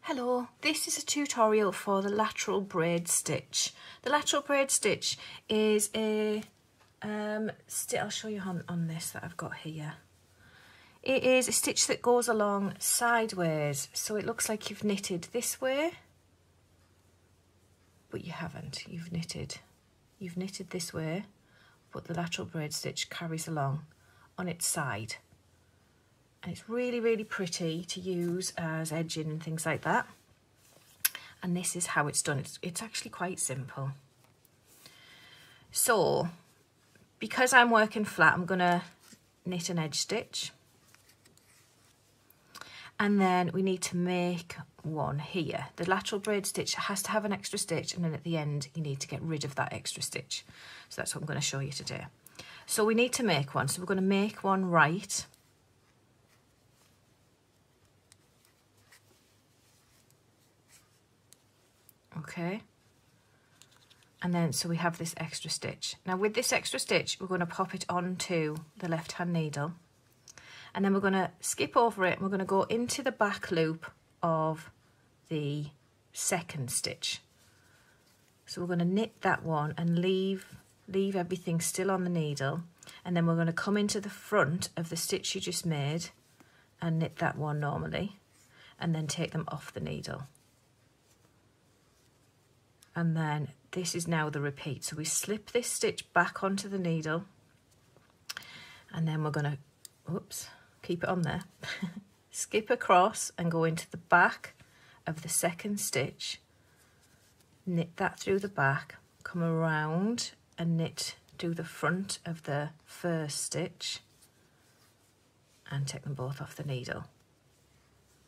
Hello, this is a tutorial for the lateral braid stitch. The lateral braid stitch is a, I'll show you on this that I've got here. It is a stitch that goes along sideways, so it looks like you've knitted this way, but you haven't. You've knitted this way, but the lateral braid stitch carries along on its side. And it's really, really pretty to use as edging and things like that. And this is how it's done. It's actually quite simple. So, because I'm working flat, I'm gonna knit an edge stitch. And then we need to make one here. The lateral braid stitch has to have an extra stitch, and then at the end, you need to get rid of that extra stitch. So that's what I'm gonna show you today. So we need to make one. So we're gonna make one right. Okay, and then so we have this extra stitch. Now with this extra stitch, we're going to pop it onto the left hand needle, and then we're going to skip over it, and we're going to go into the back loop of the second stitch. So we're going to knit that one and leave everything still on the needle, and then we're going to come into the front of the stitch you just made and knit that one normally, and then take them off the needle. And then this is now the repeat. So we slip this stitch back onto the needle, and then we're gonna, oops, keep it on there, skip across and go into the back of the second stitch, knit that through the back, come around and knit through the front of the first stitch, and take them both off the needle.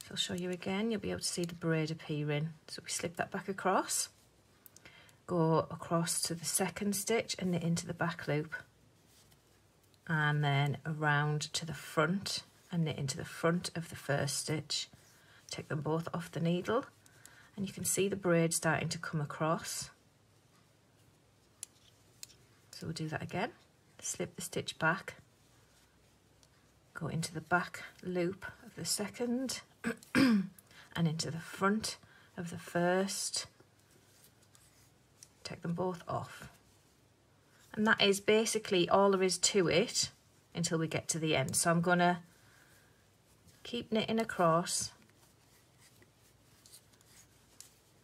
So I'll show you again, you'll be able to see the braid appearing. So we slip that back across, go across to the second stitch and knit into the back loop, and then around to the front and knit into the front of the first stitch, take them both off the needle, and you can see the braid starting to come across. So we'll do that again, slip the stitch back, go into the back loop of the second and into the front of the first, take them both off. And that is basically all there is to it until we get to the end. So I'm gonna keep knitting across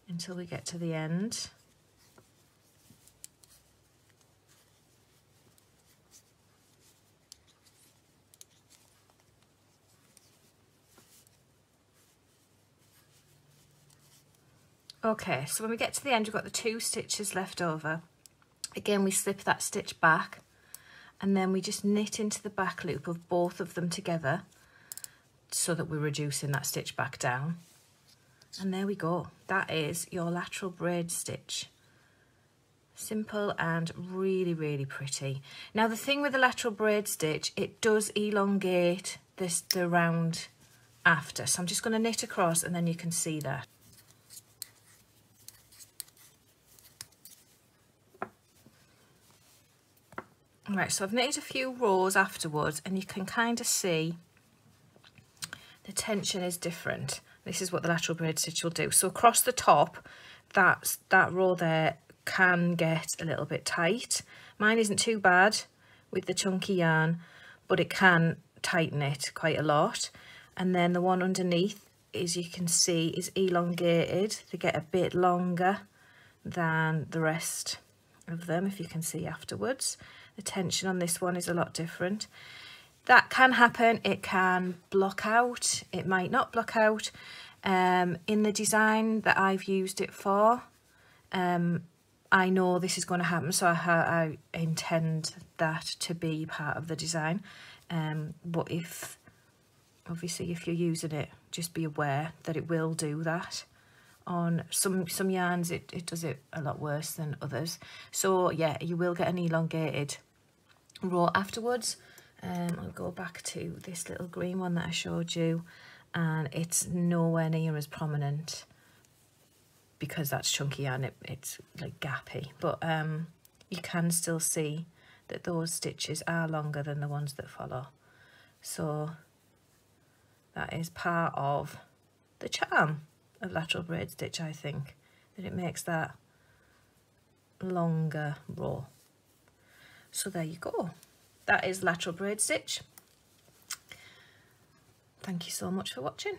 until we get to the end. Okay, so when we get to the end, we've got the 2 stitches left over. Again, we slip that stitch back, and then we just knit into the back loop of both of them together so that we're reducing that stitch back down. And there we go. That is your lateral braid stitch. Simple and really, really pretty. Now, the thing with the lateral braid stitch, it does elongate the round after. So I'm just going to knit across, and then you can see that. Right, so I've knitted a few rows afterwards, and you can kind of see the tension is different. This is what the lateral braid stitch will do. So across the top, that row there can get a little bit tight. Mine isn't too bad with the chunky yarn, but it can tighten it quite a lot. And then the one underneath, as you can see, is elongated. They get a bit longer than the rest of them, if you can see afterwards. The tension on this one is a lot different. That can happen. It can block out. It might not block out. In the design that I've used it for, I know this is going to happen, so I intend that to be part of the design. But obviously if you're using it, just be aware that it will do that. On some yarns it does it a lot worse than others, so yeah, you will get an elongated row afterwards. I'll go back to this little green one that I showed you, and it's nowhere near as prominent because that's chunky yarn. It's like gappy, but you can still see that those stitches are longer than the ones that follow, so that is part of the charm of lateral braid stitch, I think, that it makes that longer row. So there you go. That is lateral braid stitch. Thank you so much for watching.